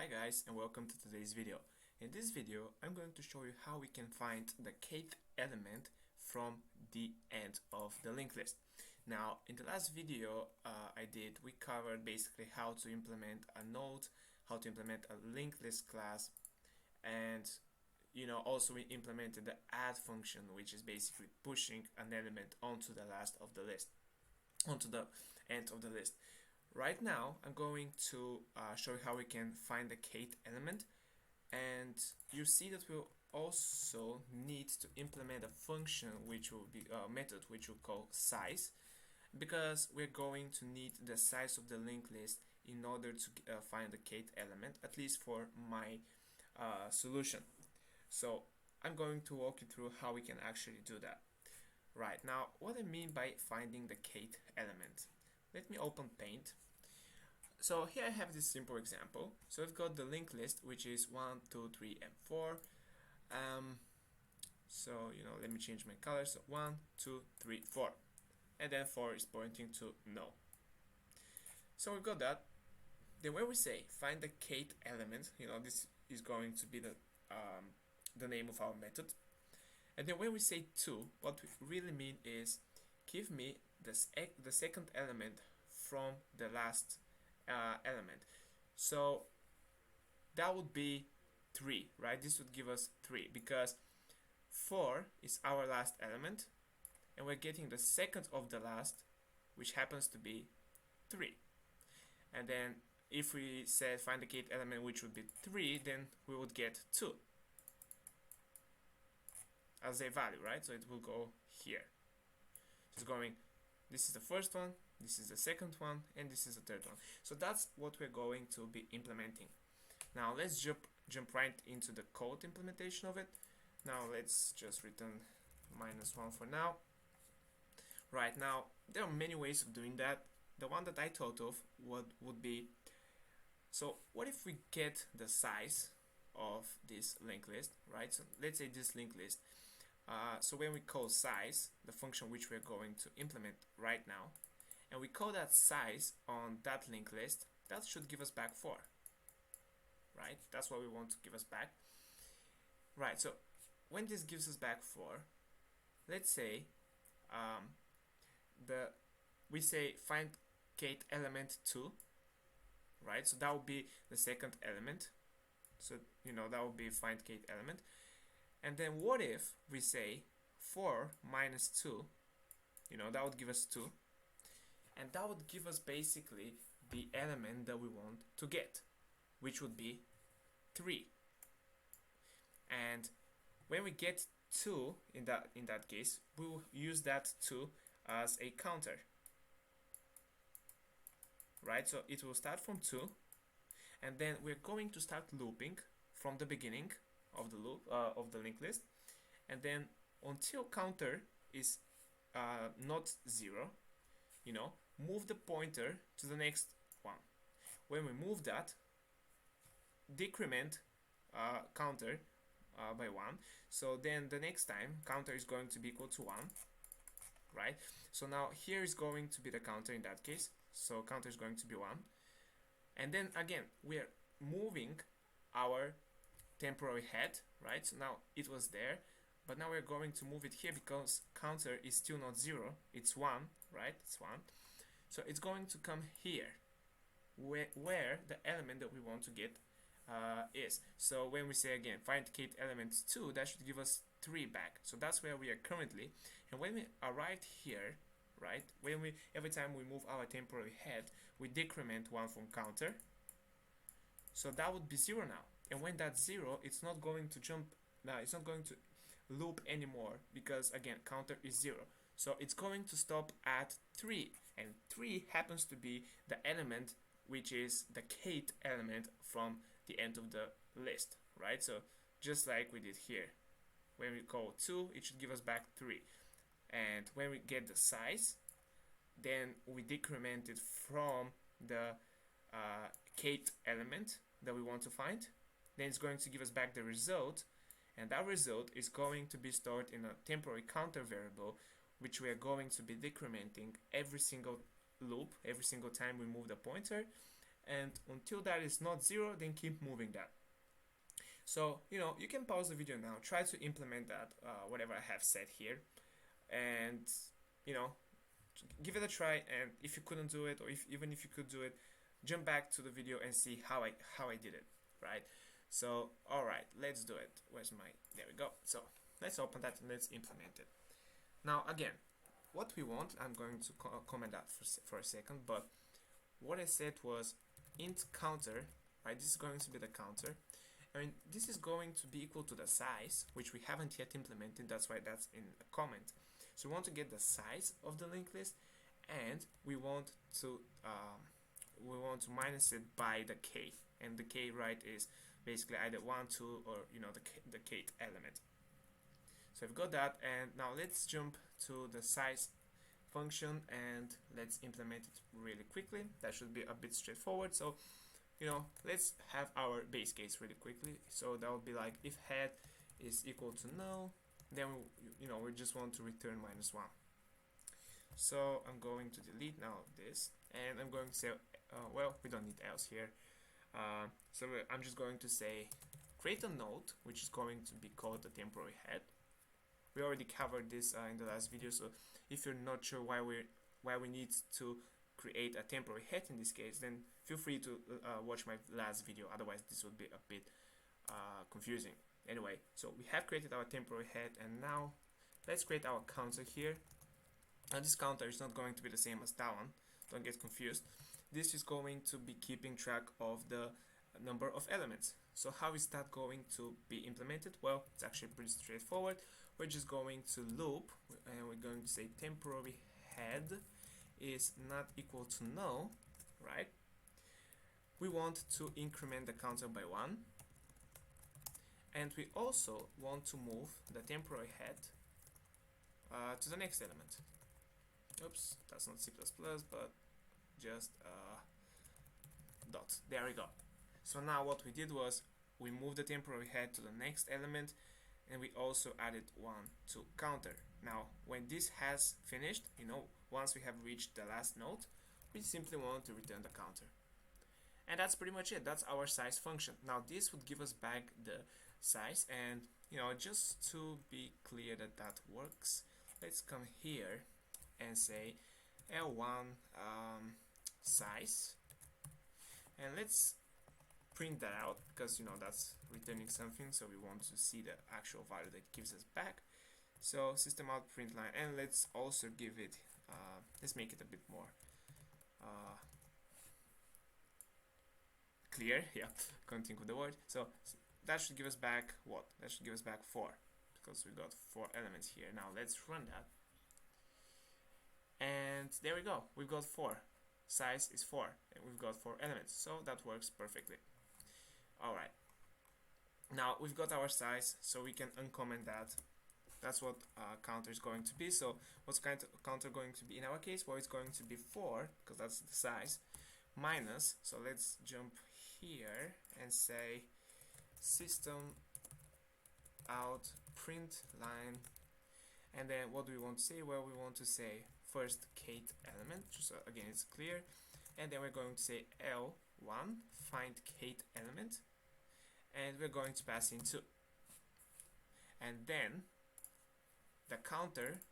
Hi guys, and welcome to today's video. In this video I'm going to show you how we can find the kth element from the end of the linked list. Now in the last video we covered basically how to implement a node, how to implement a linked list class, and also we implemented the add function, which is basically pushing an element onto the last of the list, onto the end of the list. Right now I'm going to show you how we can find the kth element, and you see that we'll also need to implement a function which will be a method which we'll call size, because we're going to need the size of the linked list in order to find the kth element, at least for my solution. So I'm going to walk you through how we can actually do that. Right now, what I mean by finding the kth element. Let me open Paint. So here I have this simple example. So I've got the linked list, which is 1, 2, 3, and 4. Let me change my color. So 1, 2, 3, 4. And then 4 is pointing to no. So we've got that. Then when we say find the kth element, this is going to be the name of our method. And then when we say 2, what we really mean is give me the second element from the last element. So that would be 3, right? This would give us 3 because 4 is our last element and we're getting the second of the last, which happens to be 3. And then if we said find the kth element, which would be 3, then we would get 2 as a value, right? So it will go here. It's going, this is the first one, this is the second one, and this is the third one. So that's what we're going to be implementing. Now let's jump right into the code implementation of it. Now let's just return -1 for now. Right now, there are many ways of doing that. The one that I thought of would be, so what if we get the size of this linked list, right? So let's say this linked list. So when we call size, the function which we're going to implement right now, and we call that size on that linked list, that should give us back 4, right? That's what we want to give us back. Right, so when this gives us back 4, let's say we say find kth element 2, right? So that would be the second element. So that would be find kth element. And then what if we say 4 minus 2, that would give us 2. And that would give us basically the element that we want to get, which would be 3. And when we get 2 in that case, we will use that 2 as a counter. Right? So it will start from 2, and then we're going to start looping from the beginning of the loop of the linked list, and then until counter is not 0, move the pointer to the next one. When we move that, decrement counter by 1. So then the next time counter is going to be equal to 1, right? So now here is going to be the counter in that case. So counter is going to be 1, and then again we are moving our temporary head, right? So now it was there, but now we're going to move it here because counter is still not 0, it's 1, right? It's 1. So it's going to come here where the element that we want to get is. So when we say again find kth element 2, that should give us 3 back. So that's where we are currently. And when we arrive here, right, every time we move our temporary head, we decrement 1 from counter. So that would be 0 now. And when that's 0, it's not going to jump. Now it's not going to loop anymore because again counter is 0. So it's going to stop at 3, and 3 happens to be the element which is the kth element from the end of the list, right? So just like we did here, when we call 2, it should give us back 3. And when we get the size, then we decrement it from the kth element that we want to find. Then it's going to give us back the result, and that result is going to be stored in a temporary counter variable, which we are going to be decrementing every single loop, every single time we move the pointer, and until that is not 0, then keep moving that. So you can pause the video now, try to implement that whatever I have said here, and you know give it a try. And if you couldn't do it, or even if you could do it, jump back to the video and see how I did it, right? So all right, let's do it. Where's my, there we go. So let's open that and let's implement it. Now again, what we want, I'm going to comment that for a second, but what I said was int counter, right? This is going to be the counter, and this is going to be equal to the size, which we haven't yet implemented. That's why that's in a comment. So we want to get the size of the linked list, and we want to minus it by the k, and the k, right, is basically either 1, 2, or the kth element. So we've got that, and now let's jump to the size function and let's implement it really quickly. That should be a bit straightforward. So let's have our base case really quickly. So that would be like if head is equal to null, then we just want to return -1. So I'm going to delete now this, and I'm going to say well, we don't need else here. So I'm just going to say create a node, which is going to be called the temporary head. We already covered this in the last video, so if you're not sure why we need to create a temporary head in this case, then feel free to watch my last video. Otherwise, this would be a bit confusing. Anyway, so we have created our temporary head, and now let's create our counter here. Now this counter is not going to be the same as that one. Don't get confused. This is going to be keeping track of the number of elements. So how is that going to be implemented? Well, it's actually pretty straightforward. We're just going to loop, and we're going to say temporary head is not equal to null, right? We want to increment the counter by 1, and we also want to move the temporary head to the next element. Oops, that's not C++, but just dot. There we go. So now what we did was we moved the temporary head to the next element, and we also added 1 to counter. Now when this has finished, once we have reached the last node, we simply want to return the counter. And that's pretty much it. That's our size function. Now this would give us back the size, and just to be clear that that works, let's come here and say L1 size, and let's print that out, because that's returning something, so we want to see the actual value that it gives us back. So system out print line, and let's also give it let's make it a bit more clear. Yeah, can't think of the word. So that should give us back what? That should give us back 4, because we got 4 elements here. Now let's run that, and there we go. We've got 4. Size is 4, and we've got 4 elements, so that works perfectly. Alright, now we've got our size, so we can uncomment that. That's what counter is going to be. So what's counter going to be in our case? Well, it's going to be 4, because that's the size, minus, so let's jump here and say system out print line, and then what do we want to say? Well, we want to say first kth element, just again it's clear, and then we're going to say L1 find kth element, and we're going to pass in 2, and then the counter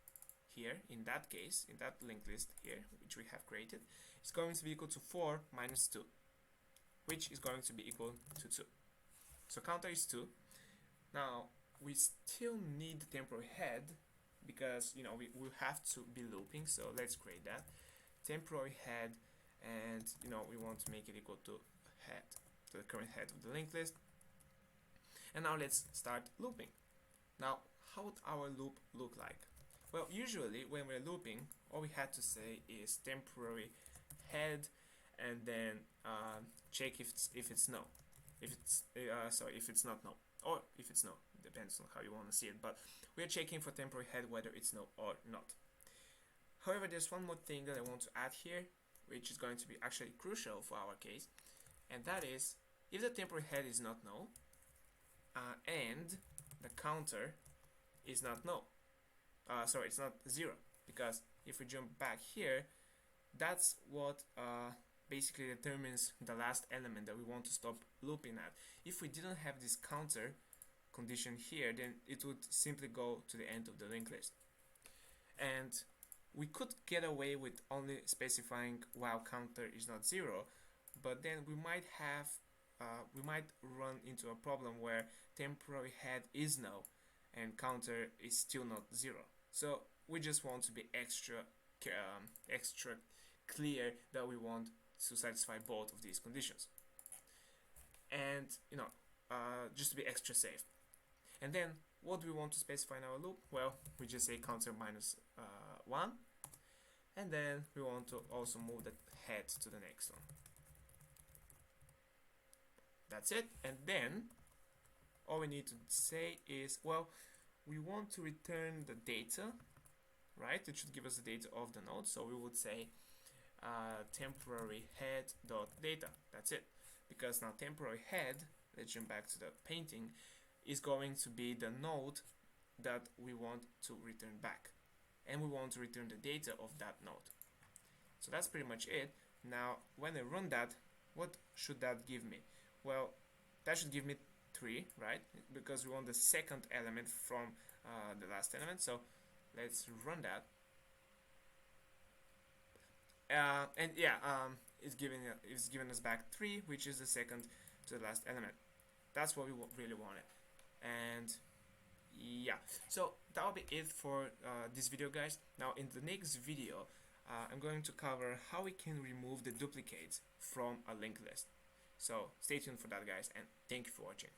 here, in that case, in that linked list here, which we have created, is going to be equal to 4 minus 2, which is going to be equal to 2. So counter is 2. Now we still need the temporary head, because we will have to be looping. So let's create that temporary head, and we want to make it equal to head, to the current head of the linked list. And now let's start looping. Now how would our loop look like? Well, usually when we're looping, all we had to say is temporary head, and then check if it's no, if it's not no, or if it's no, depends on how you want to see it, but we are checking for temporary head whether it's no or not. However, there's one more thing that I want to add here, which is going to be actually crucial for our case, and that is if the temporary head is not no, and the counter is not no, sorry, it's not 0, because if we jump back here, that's what basically determines the last element that we want to stop looping at. If we didn't have this counter condition here, then it would simply go to the end of the linked list. And we could get away with only specifying while counter is not 0, but then we might run into a problem where temporary head is null and counter is still not 0. So we just want to be extra clear that we want to satisfy both of these conditions, and just to be extra safe. And then what do we want to specify in our loop? Well, we just say counter minus 1, and then we want to also move the head to the next one. That's it. And then all we need to say is, well, we want to return the data, right? It should give us the data of the node, so we would say temporary head dot data. That's it, because now temporary head, let's jump back to the painting, is going to be the node that we want to return back, and we want to return the data of that node. So that's pretty much it. Now when I run that, what should that give me? Well, that should give me 3, right? Because we want the second element from the last element. So let's run that. And yeah, it's giving us back 3, which is the second to the last element. That's what we really wanted. And yeah, so that will be it for this video, guys. Now in the next video, I'm going to cover how we can remove the duplicates from a linked list. So stay tuned for that, guys, and thank you for watching.